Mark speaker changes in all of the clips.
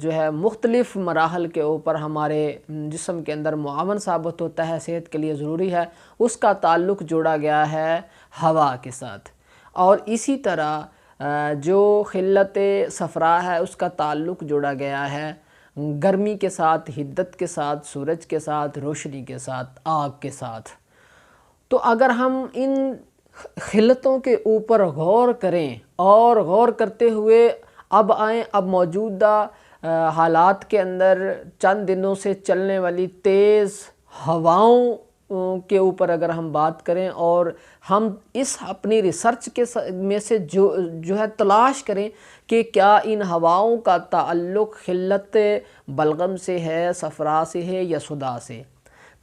Speaker 1: جو ہے مختلف مراحل کے اوپر ہمارے جسم کے اندر معاون ثابت ہوتا ہے، صحت کے لیے ضروری ہے، اس کا تعلق جوڑا گیا ہے ہوا کے ساتھ۔ اور اسی طرح جو خلت صفرا ہے اس کا تعلق جوڑا گیا ہے گرمی کے ساتھ، حدت کے ساتھ، سورج کے ساتھ، روشنی کے ساتھ، آگ کے ساتھ۔ تو اگر ہم ان خلتوں کے اوپر غور کریں اور غور کرتے ہوئے اب آئیں، اب موجودہ حالات کے اندر چند دنوں سے چلنے والی تیز ہواؤں کے اوپر اگر ہم بات کریں اور ہم اس اپنی ریسرچ کے میں سے جو ہے تلاش کریں کہ کیا ان ہواؤں کا تعلق خلت بلغم سے ہے، صفرا سے ہے یا سودا سے،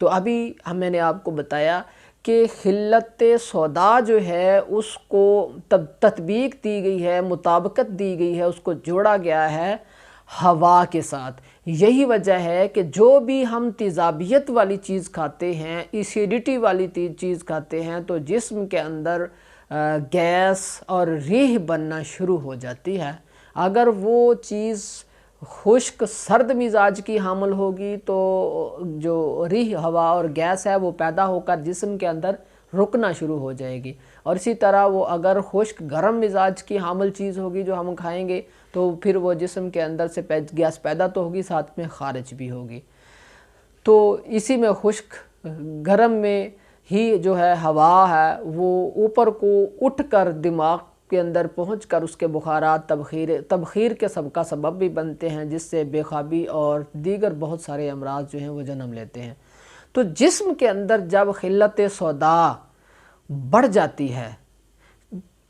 Speaker 1: تو ابھی میں نے آپ کو بتایا کہ خلت سودا جو ہے اس کو تطبیق دی گئی ہے، مطابقت دی گئی ہے، اس کو جوڑا گیا ہے ہوا کے ساتھ۔ یہی وجہ ہے کہ جو بھی ہم تیزابیت والی چیز کھاتے ہیں، ایسیڈیٹی والی چیز کھاتے ہیں، تو جسم کے اندر گیس اور ریح بننا شروع ہو جاتی ہے۔ اگر وہ چیز خشک سرد مزاج کی حامل ہوگی تو جو ریح، ہوا اور گیس ہے وہ پیدا ہو کر جسم کے اندر رکنا شروع ہو جائے گی، اور اسی طرح وہ اگر خشک گرم مزاج کی حامل چیز ہوگی جو ہم کھائیں گے تو پھر وہ جسم کے اندر سے گیس پیدا تو ہوگی، ساتھ میں خارج بھی ہوگی۔ تو اسی میں خشک گرم میں ہی جو ہے ہوا ہے وہ اوپر کو اٹھ کر دماغ کے اندر پہنچ کر اس کے بخارات تبخیر کے کا سبب بھی بنتے ہیں، جس سے بے خوابی اور دیگر بہت سارے امراض جو ہیں وہ جنم لیتے ہیں۔ تو جسم کے اندر جب خلت سودا بڑھ جاتی ہے،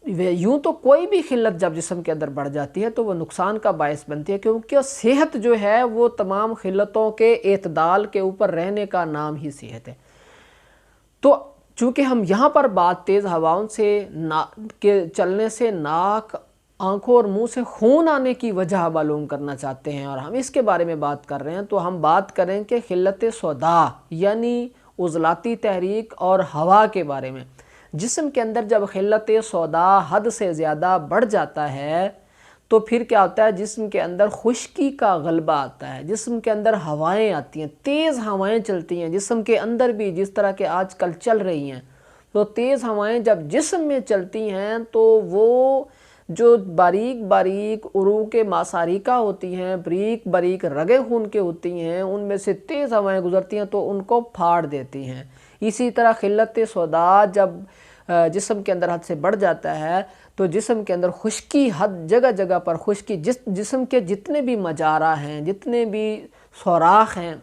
Speaker 1: یوں تو کوئی بھی خلت جب جسم کے اندر بڑھ جاتی ہے تو وہ نقصان کا باعث بنتی ہے، کیونکہ صحت جو ہے وہ تمام خلتوں کے اعتدال کے اوپر رہنے کا نام ہی صحت ہے۔ تو چونکہ ہم یہاں پر بات تیز ہواؤں سے کے چلنے سے ناک، آنکھوں اور منہ سے خون آنے کی وجہ معلوم کرنا چاہتے ہیں اور ہم اس کے بارے میں بات کر رہے ہیں، تو ہم بات کریں کہ خلت سودا یعنی عضلاتی تحریک اور ہوا کے بارے میں۔ جسم کے اندر جب خلت سودا حد سے زیادہ بڑھ جاتا ہے تو پھر کیا ہوتا ہے، جسم کے اندر خشکی کا غلبہ آتا ہے، جسم کے اندر ہوائیں آتی ہیں، تیز ہوائیں چلتی ہیں جسم کے اندر بھی، جس طرح کہ آج کل چل رہی ہیں۔ تو تیز ہوائیں جب جسم میں چلتی ہیں تو وہ جو باریک باریک عروق ماساریکہ ہوتی ہیں، باریک باریک رگیں خون کے ہوتی ہیں، ان میں سے تیز ہوائیں گزرتی ہیں تو ان کو پھاڑ دیتی ہیں۔ اسی طرح خلت سودا جب جسم کے اندر حد سے بڑھ جاتا ہے تو جسم کے اندر خشکی جگہ جگہ پر خشکی، جسم کے جتنے بھی مجارہ ہیں، جتنے بھی سوراخ ہیں،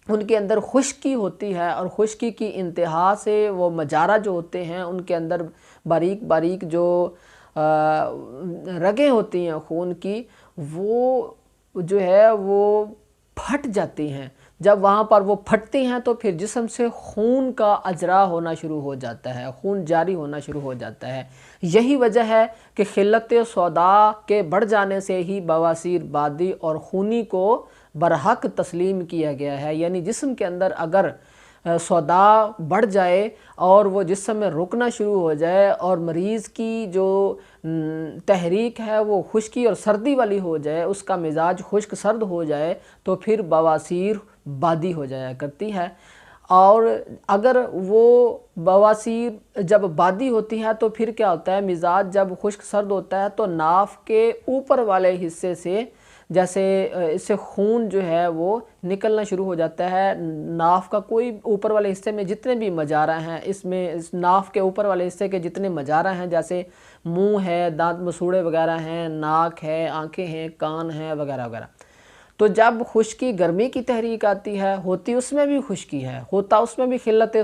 Speaker 1: ان کے اندر خشکی ہوتی ہے، اور خشکی کی انتہا سے وہ مجارہ جو ہوتے ہیں ان کے اندر باریک باریک جو رگیں ہوتی ہیں خون کی، وہ جو ہے وہ پھٹ جاتی ہیں۔ جب وہاں پر وہ پھٹتی ہیں تو پھر جسم سے خون کا اجرا ہونا شروع ہو جاتا ہے، خون جاری ہونا شروع ہو جاتا ہے۔ یہی وجہ ہے کہ خلت سودا کے بڑھ جانے سے ہی بواسیر، بادی اور خونی کو برحق تسلیم کیا گیا ہے۔ یعنی جسم کے اندر اگر سودا بڑھ جائے اور وہ جسم میں رکنا شروع ہو جائے اور مریض کی جو تحریک ہے وہ خشکی اور سردی والی ہو جائے، اس کا مزاج خشک سرد ہو جائے تو پھر بواسیر بادی ہو جایا کرتی ہے۔ اور اگر وہ بواسیر جب بادی ہوتی ہے تو پھر کیا ہوتا ہے، مزاج جب خشک سرد ہوتا ہے تو ناف کے اوپر والے حصے سے جیسے اس سے خون جو ہے وہ نکلنا شروع ہو جاتا ہے۔ ناف کا کوئی اوپر والے حصے میں جتنے بھی مجارہ ہیں، اس ناف کے اوپر والے حصے کے جتنے مجارہ ہیں، جیسے منہ ہے، دانت مسوڑے وغیرہ ہیں، ناک ہے، آنکھیں ہیں، کان ہیں وغیرہ وغیرہ، تو جب خشکی گرمی کی تحریک آتی ہے، ہوتی اس میں بھی خشکی ہے، ہوتا اس میں بھی خلت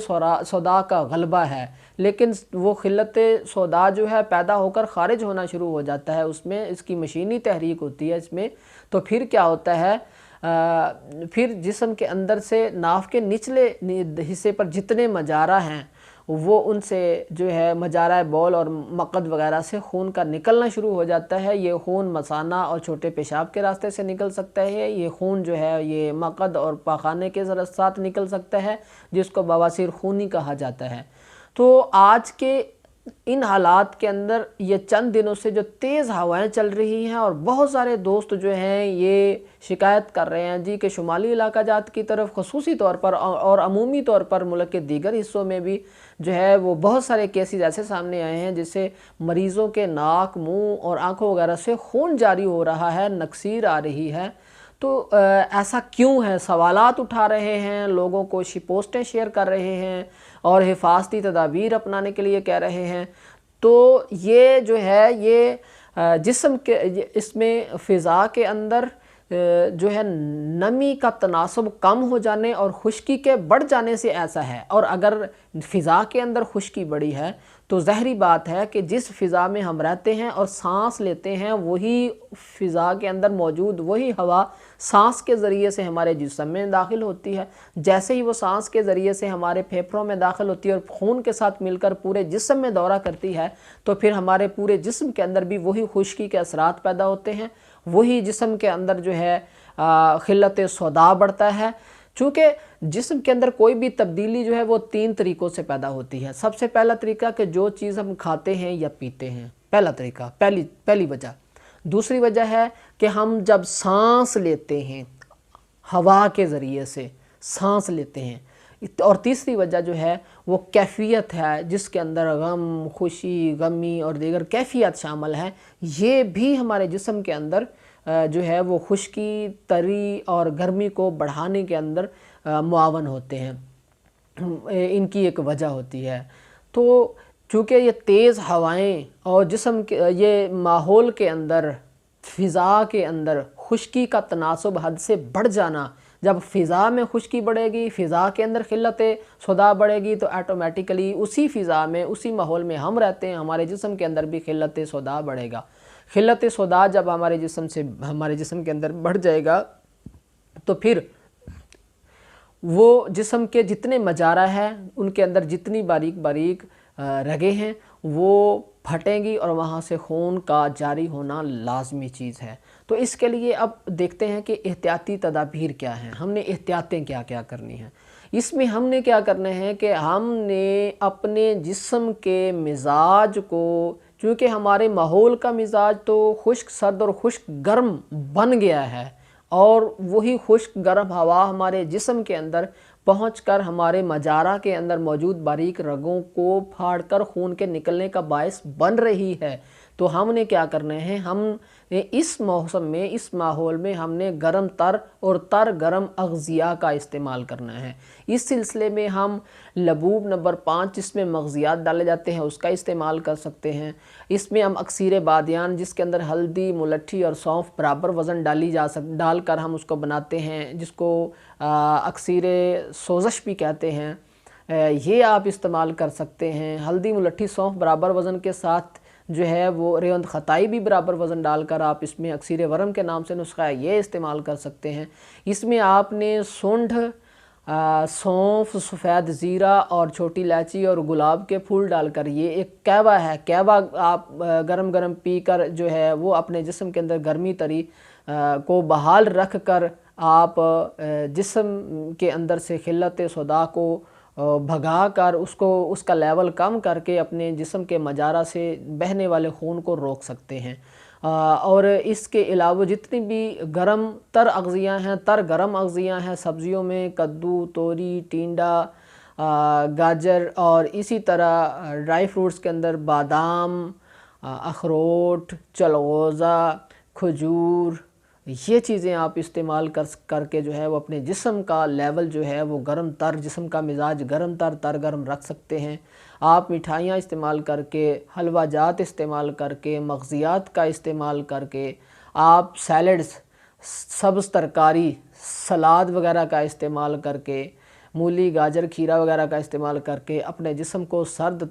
Speaker 1: سودا کا غلبہ ہے، لیکن وہ خلت سودا جو ہے پیدا ہو کر خارج ہونا شروع ہو جاتا ہے، اس میں اس کی مشینی تحریک ہوتی ہے اس میں، تو پھر کیا ہوتا ہے، پھر جسم کے اندر سے ناف کے نچلے حصے پر جتنے مجارہ ہیں وہ ان سے جو ہے مجارہ بول اور مقد وغیرہ سے خون کا نکلنا شروع ہو جاتا ہے۔ یہ خون مثانہ اور چھوٹے پیشاب کے راستے سے نکل سکتا ہے، یہ خون جو ہے یہ مقد اور پاخانے کے ساتھ نکل سکتا ہے، جس کو بواسیر خونی کہا جاتا ہے۔ تو آج کے ان حالات کے اندر یہ چند دنوں سے جو تیز ہوائیں چل رہی ہیں اور بہت سارے دوست جو ہیں یہ شکایت کر رہے ہیں جی کہ شمالی علاقہ جات کی طرف خصوصی طور پر اور عمومی طور پر ملک کے دیگر حصوں میں بھی جو ہے وہ بہت سارے کیسز ایسے سامنے آئے ہیں جس سے مریضوں کے ناک، منہ اور آنکھوں وغیرہ سے خون جاری ہو رہا ہے، نکسیر آ رہی ہے۔ تو ایسا کیوں ہے؟ سوالات اٹھا رہے ہیں، لوگوں کو پوسٹیں شیئر کر رہے ہیں اور حفاظتی تدابیر اپنانے کے لیے کہہ رہے ہیں۔ تو یہ جو ہے یہ جسم کے اس میں فضا کے اندر جو ہے نمی کا تناسب کم ہو جانے اور خشکی کے بڑھ جانے سے ایسا ہے۔ اور اگر فضا کے اندر خشکی بڑی ہے تو ظاہری بات ہے کہ جس فضا میں ہم رہتے ہیں اور سانس لیتے ہیں وہی فضا کے اندر موجود وہی ہوا سانس کے ذریعے سے ہمارے جسم میں داخل ہوتی ہے۔ جیسے ہی وہ سانس کے ذریعے سے ہمارے پھیپھڑوں میں داخل ہوتی ہے اور خون کے ساتھ مل کر پورے جسم میں دورہ کرتی ہے تو پھر ہمارے پورے جسم کے اندر بھی وہی خشکی کے اثرات پیدا ہوتے ہیں، وہی جسم کے اندر جو ہے خلت صداع بڑھتا ہے۔ چونکہ جسم کے اندر کوئی بھی تبدیلی جو ہے وہ 3 طریقوں سے پیدا ہوتی ہے۔ سب سے پہلا طریقہ کہ جو چیز ہم کھاتے ہیں یا پیتے ہیں، پہلا طریقہ، پہلی وجہ۔ دوسری وجہ ہے کہ ہم جب سانس لیتے ہیں، ہوا کے ذریعے سے سانس لیتے ہیں۔ اور تیسری وجہ جو ہے وہ کیفیت ہے، جس کے اندر غم، خوشی، غمی اور دیگر کیفیت شامل ہے۔ یہ بھی ہمارے جسم کے اندر جو ہے وہ خشکی، تری اور گرمی کو بڑھانے کے اندر معاون ہوتے ہیں، ان کی ایک وجہ ہوتی ہے۔ تو چونکہ یہ تیز ہوائیں اور جسم کے یہ ماحول کے اندر، فضا کے اندر خشکی کا تناسب حد سے بڑھ جانا، جب فضا میں خشکی بڑھے گی، فضا کے اندر خلت صداع بڑھے گی تو آٹومیٹیکلی اسی فضا میں، اسی ماحول میں ہم رہتے ہیں، ہمارے جسم کے اندر بھی خلت صداع بڑھے گا۔ خلت صداع جب ہمارے جسم کے اندر بڑھ جائے گا تو پھر وہ جسم کے جتنے مجارہ ہیں ان کے اندر جتنی باریک باریک رگیں ہیں وہ پھٹیں گی اور وہاں سے خون کا جاری ہونا لازمی چیز ہے۔ تو اس کے لیے اب دیکھتے ہیں کہ احتیاطی تدابیر کیا ہیں، ہم نے احتیاطیں کیا کیا کرنی ہیں۔ اس میں ہم نے کیا کرنا ہے کہ ہم نے اپنے جسم کے مزاج کو، چونکہ ہمارے ماحول کا مزاج تو خشک سرد اور خشک گرم بن گیا ہے، اور وہی خشک گرم ہوا ہمارے جسم کے اندر پہنچ کر ہمارے مجارہ کے اندر موجود باریک رگوں کو پھاڑ کر خون کے نکلنے کا باعث بن رہی ہے۔ تو ہم نے کیا کرنا ہے، ہم نے اس موسم میں، اس ماحول میں ہم نے گرم تر اور تر گرم اغذیہ کا استعمال کرنا ہے۔ اس سلسلے میں ہم لبوب نمبر 5 جس میں مغزیات ڈالے جاتے ہیں اس کا استعمال کر سکتے ہیں۔ اس میں ہم اکسیر بادیان جس کے اندر ہلدی، ملٹھی اور سونف برابر وزن ڈال کر ہم اس کو بناتے ہیں، جس کو اکسیر سوزش بھی کہتے ہیں، یہ آپ استعمال کر سکتے ہیں۔ ہلدی، ملٹھی، سونف برابر وزن کے ساتھ جو ہے وہ ریوند خطائی بھی برابر وزن ڈال کر آپ اس میں اکسیر ورم کے نام سے نسخہ ہے یہ استعمال کر سکتے ہیں۔ اس میں آپ نے سونڈھ، سونف، سفید زیرہ اور چھوٹی الائچی اور گلاب کے پھول ڈال کر، یہ ایک قہوہ ہے، قہوہ آپ گرم گرم پی کر جو ہے وہ اپنے جسم کے اندر گرمی تری کو بحال رکھ کر آپ جسم کے اندر سے خلت صداع کو بھگا کر اس کا لیول کم کر کے اپنے جسم کے مجارہ سے بہنے والے خون کو روک سکتے ہیں۔ اور اس کے علاوہ جتنی بھی گرم تر اغذیہ ہیں سبزیوں میں کدو، توری، ٹینڈا، گاجر اور اسی طرح ڈرائی فروٹس کے اندر بادام، اخروٹ، چلغوزہ، کھجور، یہ چیزیں آپ استعمال کر کے جو ہے وہ اپنے جسم کا لیول جو ہے وہ گرم تر، جسم کا مزاج گرم تر گرم رکھ سکتے ہیں۔ آپ مٹھائیاں استعمال کر کے، حلوہ جات استعمال کر کے، مغزیات کا استعمال کر کے، آپ سیلڈز، سبز ترکاری، سلاد وغیرہ کا استعمال کر کے، مولی، گاجر، کھیرا وغیرہ کا استعمال کر کے اپنے جسم کو سرد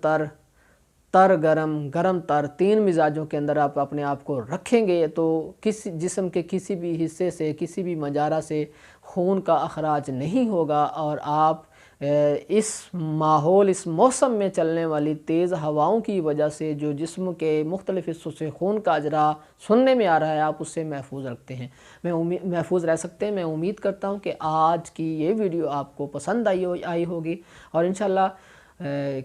Speaker 1: تر گرم تر 3 مزاجوں کے اندر آپ اپنے آپ کو رکھیں گے تو جسم کے کسی بھی حصے سے، کسی بھی مجارہ سے خون کا اخراج نہیں ہوگا، اور آپ اس ماحول، اس موسم میں چلنے والی تیز ہواؤں کی وجہ سے جو جسم کے مختلف حصوں سے خون کا اجرا سننے میں آ رہا ہے، آپ اس سے محفوظ رہ سکتے ہیں۔ میں امید کرتا ہوں کہ آج کی یہ ویڈیو آپ کو پسند آئی ہوگی، اور انشاءاللہ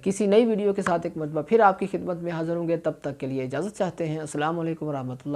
Speaker 1: کسی نئی ویڈیو کے ساتھ ایک مرتبہ پھر آپ کی خدمت میں حاضر ہوں گے. تب تک کے لیے اجازت چاہتے ہیں. السلام علیکم ورحمۃ اللہ.